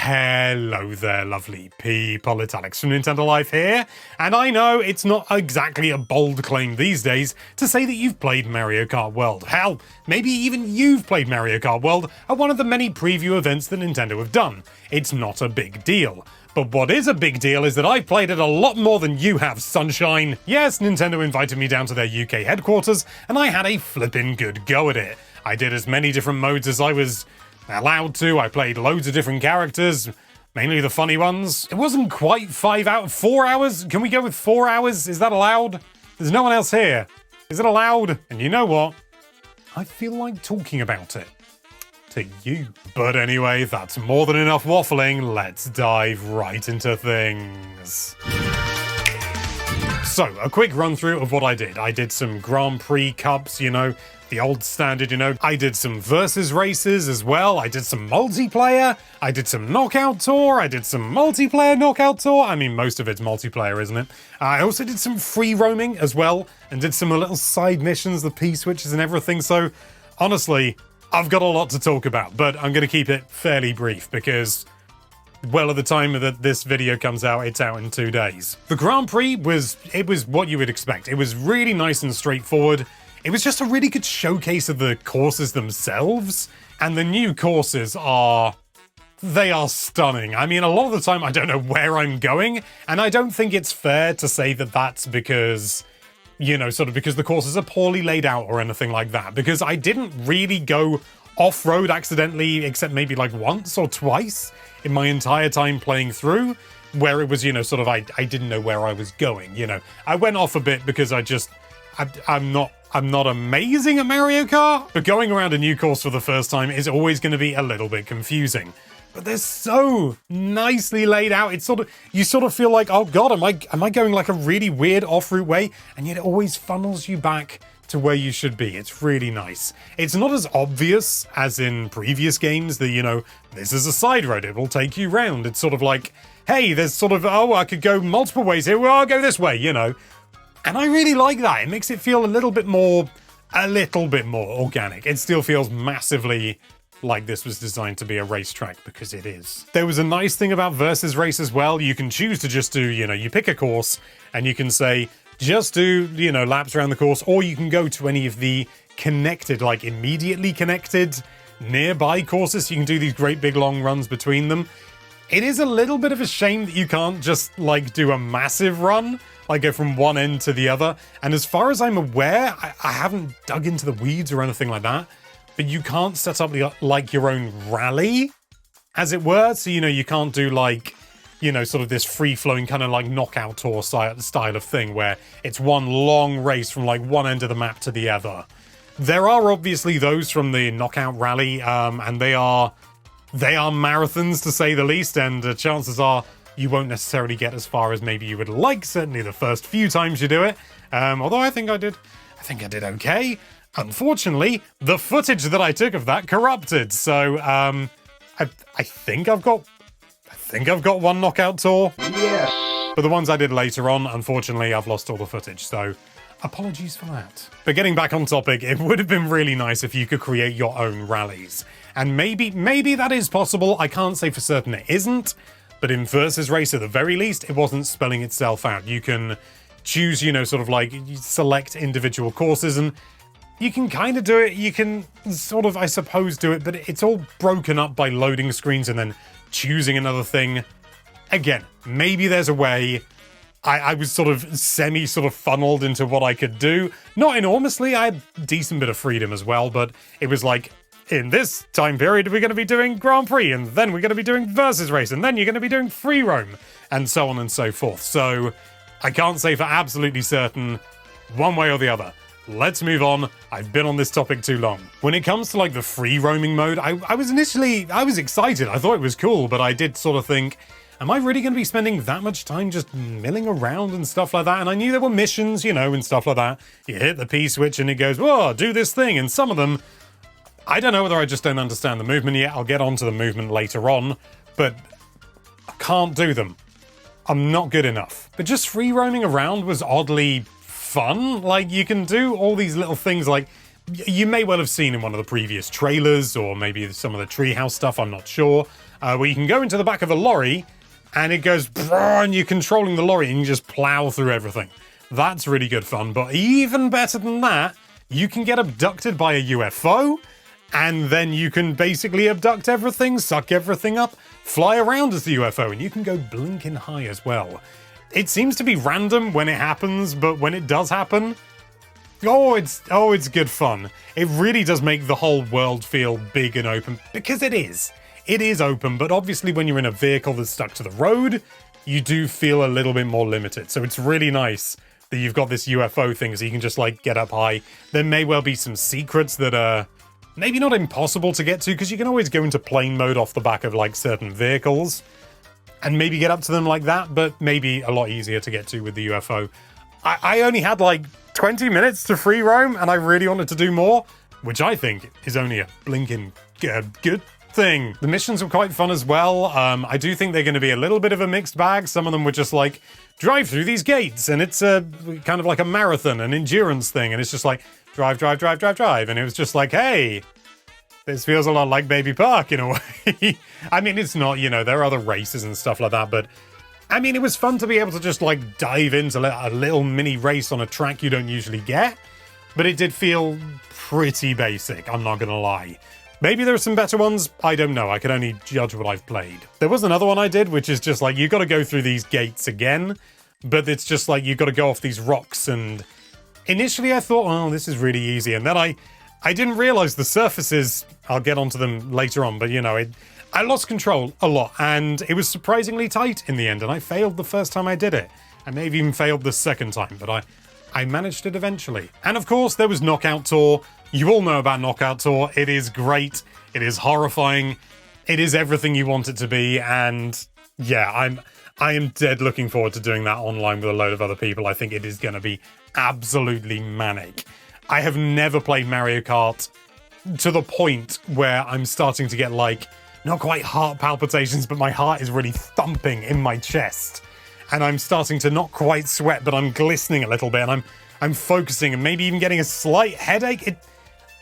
Hello there, lovely people. It's Alex from Nintendo Life here, and I know it's not exactly a bold claim these days to say that you've played Mario Kart World. Hell, maybe even you've played Mario Kart World at one of the many preview events that Nintendo have done. It's not a big deal. But what is a big deal is that I've played it a lot more than you have, sunshine. Yes, Nintendo invited me down to their UK headquarters, and I had a flippin' good go at it. I did as many different modes as I was allowed to. I played loads of different characters, mainly the funny ones. It wasn't quite 4 hours? Can we go with 4 hours? Is that allowed? There's no one else here. Is it allowed? And you know what? I feel like talking about it to you. But anyway, that's more than enough waffling. Let's dive right into things. So, a quick run through of what I did. I did some Grand Prix Cups, the old standard, I did some versus races as well. I did some multiplayer. I did some knockout tour. I did some multiplayer knockout tour. I mean, most of it's multiplayer, isn't it? I also did some free roaming as well and did some little side missions, the P-switches and everything. So, honestly, I've got a lot to talk about, but I'm going to keep it fairly brief because, well, at the time that this video comes out, it's out in 2 days. The Grand Prix was what you would expect. It was really nice and straightforward. It was just a really good showcase of the courses themselves, and the new courses are stunning. I mean, a lot of the time I don't know where I'm going, and I don't think it's fair to say that that's because, because the courses are poorly laid out or anything like that, because I didn't really go off-road accidentally, except maybe like once or twice in my entire time playing through, where it was, I didn't know where I was going, I went off a bit because I'm not amazing at Mario Kart, but going around a new course for the first time is always going to be a little bit confusing. But they're so nicely laid out. It's you sort of feel like, oh god, am I going like a really weird off-route way? And yet it always funnels you back to where you should be. It's really nice. It's not as obvious as in previous games that, this is a side road, it will take you round. It's sort of like, hey, there's I could go multiple ways here, well, I'll go this way, And I really like that. It makes it feel a little bit more organic. It still feels massively like this was designed to be a racetrack, because it is. There was a nice thing about Versus Race as well. You can choose to just do, you pick a course and you can say, just do, laps around the course, or you can go to any of the connected, like immediately connected nearby courses. You can do these great big long runs between them. It is a little bit of a shame that you can't just do a massive run, go from one end to the other. And as far as I'm aware, I haven't dug into the weeds or anything like that, but you can't set up your own rally, as it were. So, you can't do this free-flowing kind of knockout tour style of thing where it's one long race from one end of the map to the other. There are obviously those from the knockout rally, and they are marathons to say the least, and chances are you won't necessarily get as far as maybe you would like, certainly the first few times you do it. Although I think I did okay. Unfortunately, the footage that I took of that corrupted. So, I think I've got one knockout tour. Yes. But the ones I did later on, unfortunately, I've lost all the footage. So, apologies for that. But getting back on topic, it would have been really nice if you could create your own rallies. And maybe that is possible. I can't say for certain it isn't. But in Versus Race, at the very least, it wasn't spelling itself out. You can choose, you select individual courses, and you can kind of do it. You can I suppose, do it, but it's all broken up by loading screens and then choosing another thing. Again, maybe there's a way. I was funneled into what I could do. Not enormously, I had a decent bit of freedom as well, but it was in this time period, we're going to be doing Grand Prix, and then we're going to be doing Versus Race, and then you're going to be doing free roam, and so on and so forth. So, I can't say for absolutely certain one way or the other. Let's move on. I've been on this topic too long. When it comes to the free roaming mode, I was excited. I thought it was cool, but I did think, am I really going to be spending that much time just milling around and stuff like that? And I knew there were missions, and stuff like that. You hit the P switch and it goes, whoa, do this thing. And some of them, I don't know whether I just don't understand the movement yet. I'll get onto the movement later on, but I can't do them. I'm not good enough. But just free roaming around was oddly fun. You can do all these little things you may well have seen in one of the previous trailers, or maybe some of the treehouse stuff, I'm not sure. where you can go into the back of a lorry and it goes, and you're controlling the lorry and you just plow through everything. That's really good fun. But even better than that, you can get abducted by a UFO, and then you can basically abduct everything, suck everything up, fly around as the UFO, and you can go blinking high as well. It seems to be random when it happens, but when it does happen, it's good fun. It really does make the whole world feel big and open, because it is. It is open, but obviously when you're in a vehicle that's stuck to the road, you do feel a little bit more limited. So it's really nice that you've got this UFO thing so you can just like get up high. There may well be some secrets that are maybe not impossible to get to, because you can always go into plane mode off the back of like certain vehicles and maybe get up to them like that, but maybe a lot easier to get to with the UFO. I only had like 20 minutes to free roam and I really wanted to do more, which I think is only a blinking good thing. The missions were quite fun as well. I do think they're going to be a little bit of a mixed bag. Some of them were just like, drive through these gates, and it's a kind of like a marathon, an endurance thing, and it's just like, drive, and it was just like, hey, this feels a lot like Baby Park in a way. I mean, it's not, there are other races and stuff like that, but I mean, it was fun to be able to just like dive into a little mini race on a track you don't usually get, but it did feel pretty basic, I'm not gonna lie. Maybe there are some better ones, I don't know, I can only judge what I've played. There was another one I did, which is just like, you gotta go through these gates again, but it's just like, you gotta go off these rocks, and initially I thought, oh, this is really easy, and then I didn't realize the surfaces, I'll get onto them later on, but I lost control a lot, and it was surprisingly tight in the end, and I failed the first time I did it. I may have even failed the second time, but I managed it eventually. And of course, there was Knockout Tour. You all know about Knockout Tour. It is great. It is horrifying. It is everything you want it to be. And yeah, I am dead looking forward to doing that online with a load of other people. I think it is going to be absolutely manic. I have never played Mario Kart to the point where I'm starting to get like, not quite heart palpitations, but my heart is really thumping in my chest. And I'm starting to not quite sweat, but I'm glistening a little bit, and I'm focusing and maybe even getting a slight headache.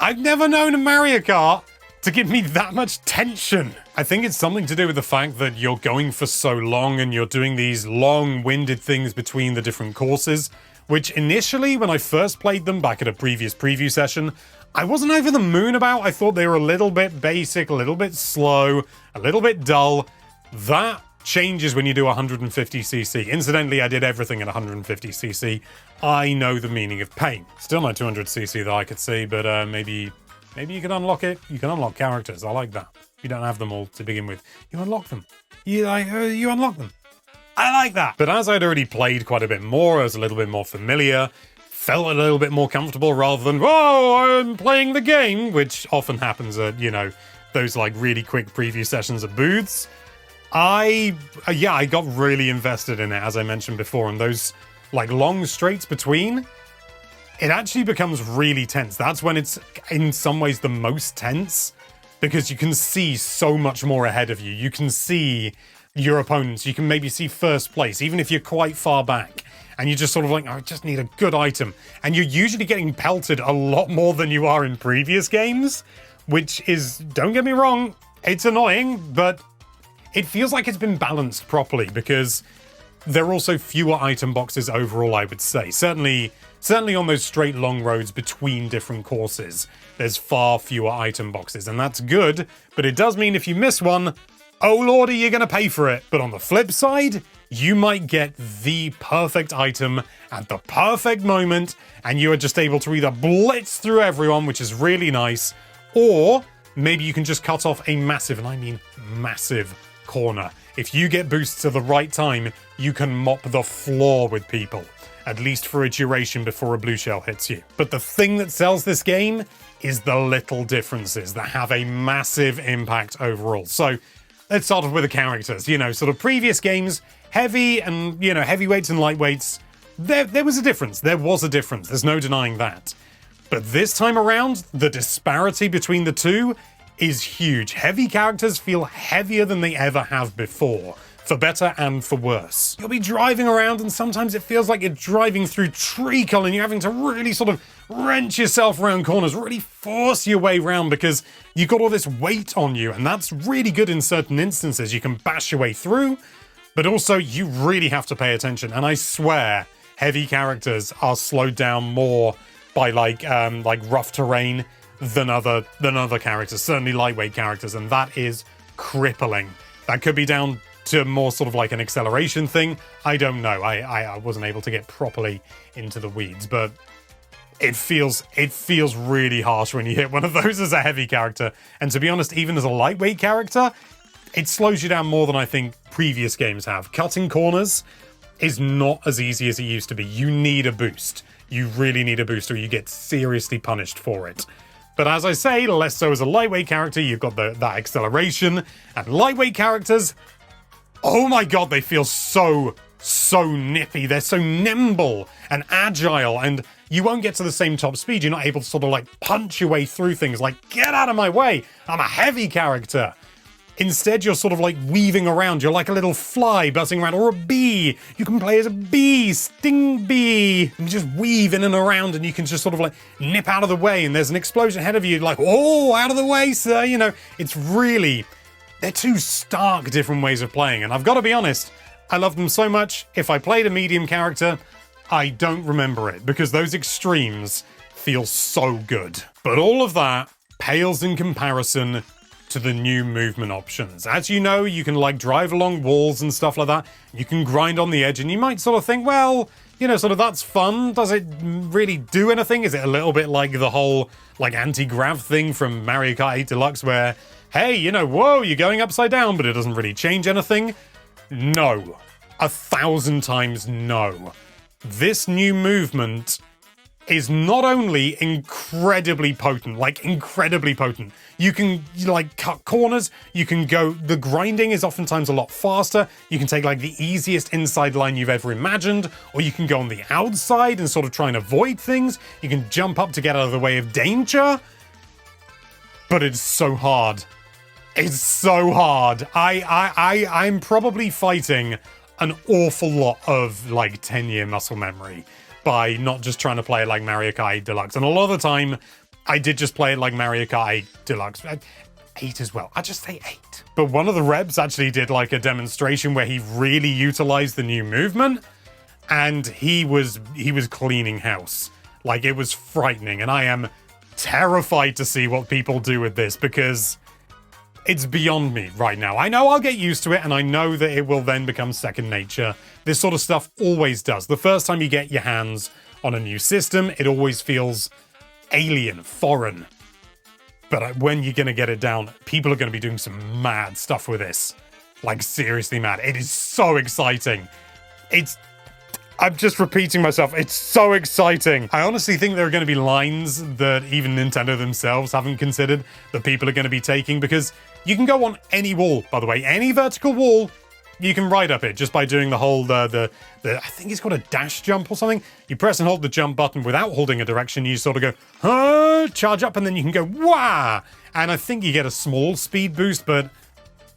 I've never known a Mario Kart to give me that much tension. I think it's something to do with the fact that you're going for so long and you're doing these long-winded things between the different courses, which initially, when I first played them back at a previous preview session, I wasn't over the moon about. I thought they were a little bit basic, a little bit slow, a little bit dull. That changes when you do 150cc. Incidentally, I did everything at 150cc. I know the meaning of pain. Still no 200cc that I could see, but maybe you can unlock it. You can unlock characters. I like that. You don't have them all to begin with. You unlock them. You unlock them. I like that. But as I'd already played quite a bit more, I was a little bit more familiar, felt a little bit more comfortable rather than, whoa, I'm playing the game, which often happens at, those like really quick preview sessions at booths. I got really invested in it, as I mentioned before, and those like long straights between, it actually becomes really tense. That's when it's in some ways the most tense, because you can see so much more ahead of you. You can see your opponents. You can maybe see first place, even if you're quite far back. And you're just sort of like, I just need a good item. And you're usually getting pelted a lot more than you are in previous games, which is, don't get me wrong, it's annoying, but it feels like it's been balanced properly, because there are also fewer item boxes overall, I would say. Certainly on those straight long roads between different courses, there's far fewer item boxes, and that's good, but it does mean if you miss one, oh lordy, you're gonna pay for it. But on the flip side, you might get the perfect item at the perfect moment, and you are just able to either blitz through everyone, which is really nice, or maybe you can just cut off a massive, and I mean massive, corner. If you get boosts at the right time, you can mop the floor with people, at least for a duration before a blue shell hits you. But the thing that sells this game is the little differences that have a massive impact overall. So let's start off with the characters. Sort of previous games, heavy and, heavyweights and lightweights, there was a difference. There was a difference. There's no denying that. But this time around, the disparity between the two is huge. Heavy characters feel heavier than they ever have before. for better and for worse. You'll be driving around and sometimes it feels like you're driving through treacle and you're having to really sort of wrench yourself around corners, really force your way around because you've got all this weight on you, and that's really good in certain instances. You can bash your way through, but also you really have to pay attention. And I swear, heavy characters are slowed down more by like rough terrain than other characters, certainly lightweight characters, and that is crippling. That could be down to more sort of like an acceleration thing. I don't know. I wasn't able to get properly into the weeds, but it feels really harsh when you hit one of those as a heavy character. And to be honest, even as a lightweight character, it slows you down more than I think previous games have. Cutting corners is not as easy as it used to be. You need a boost. You really need a boost or you get seriously punished for it. But as I say, less so as a lightweight character. You've got that acceleration, and lightweight characters, oh my god, they feel so nippy. They're so nimble and agile, and you won't get to the same top speed. You're not able to sort of like punch your way through things like, get out of my way, I'm a heavy character. Instead, you're sort of like weaving around. You're like a little fly buzzing around, or a bee. You can play as a bee, sting bee. And you just weave in and around, and you can just sort of like nip out of the way, and there's an explosion ahead of you. Like, oh, out of the way, sir. You know, it's really... They're two stark different ways of playing, and I've got to be honest, I love them so much. If I played a medium character, I don't remember it, because those extremes feel so good. But all of that pales in comparison to the new movement options. As you know, you can like drive along walls and stuff like that. You can grind on the edge, and you might sort of think, well, you know, sort of that's fun. Does it really do anything? Is it a little bit like the whole like anti-grav thing from Mario Kart 8 Deluxe where, hey, you know, whoa, you're going upside down, but it doesn't really change anything? No. 1,000 times no. This new movement is not only incredibly potent, like incredibly potent. You can like cut corners, you can go, the grinding is oftentimes a lot faster, you can take like the easiest inside line you've ever imagined, or you can go on the outside and sort of try and avoid things, you can jump up to get out of the way of danger, but it's so hard. It's so hard. I'm probably fighting an awful lot of like 10-year muscle memory by not just trying to play it like Mario Kart 8 Deluxe. And a lot of the time, I did just play it like Mario Kart 8 Deluxe. 8 as well. I just say 8. But one of the reps actually did like a demonstration where he really utilized the new movement, and he was cleaning house. Like, it was frightening, and I am terrified to see what people do with this, because it's beyond me right now. I know I'll get used to it, and I know that it will then become second nature. This sort of stuff always does. The first time you get your hands on a new system, it always feels alien, foreign. But when you're going to get it down, people are going to be doing some mad stuff with this. Like, seriously mad. It is so exciting. I'm just repeating myself. It's so exciting. I honestly think there are going to be lines that even Nintendo themselves haven't considered that people are going to be taking, because you can go on any wall, by the way, any vertical wall, you can ride up it just by doing the whole, I think it's called a dash jump or something. You press and hold the jump button without holding a direction. You sort of go, charge up, and then you can go, wah! And I think you get a small speed boost, but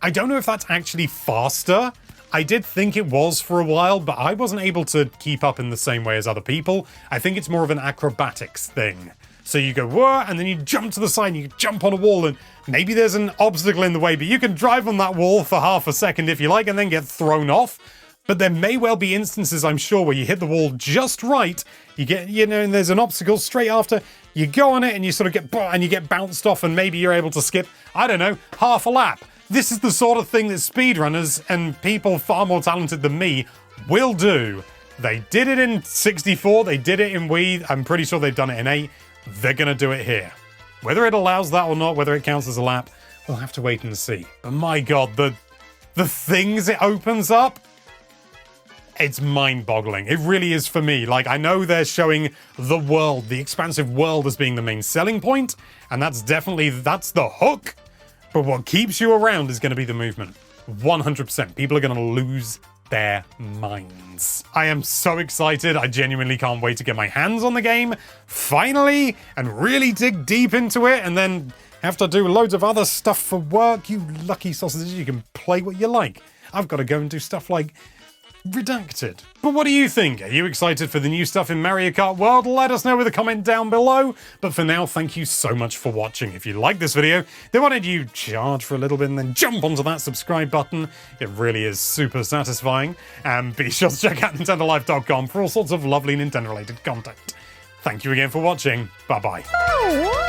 I don't know if that's actually faster. I did think it was for a while, but I wasn't able to keep up in the same way as other people. I think it's more of an acrobatics thing. So you go, whoa, and then you jump to the side, and you jump on a wall, and maybe there's an obstacle in the way, but you can drive on that wall for half a second if you like, and then get thrown off. But there may well be instances, I'm sure, where you hit the wall just right, you get, you know, and there's an obstacle straight after, you go on it, and you sort of get, and you get bounced off, and maybe you're able to skip, I don't know, half a lap. This is the sort of thing that speedrunners and people far more talented than me will do. They did it in 64, they did it in Wii, I'm pretty sure they've done it in 8. They're gonna do it here. Whether it allows that or not, whether it counts as a lap, we'll have to wait and see. But my god, the things it opens up, it's mind-boggling. It really is for me. Like, I know they're showing the world, the expansive world as being the main selling point, and that's the hook. But what keeps you around is gonna be the movement. 100%. People are gonna lose their minds. I am so excited. I genuinely can't wait to get my hands on the game, finally, and really dig deep into it, and then have to do loads of other stuff for work. You lucky sausages, you can play what you like. I've got to go and do stuff like Redacted. But what do you think? Are you excited for the new stuff in Mario Kart World? Let us know with a comment down below. But for now, thank you so much for watching. If you like this video, then why don't you charge for a little bit and then jump onto that subscribe button? It really is super satisfying. And be sure to check out NintendoLife.com for all sorts of lovely Nintendo-related content. Thank you again for watching. Bye-bye.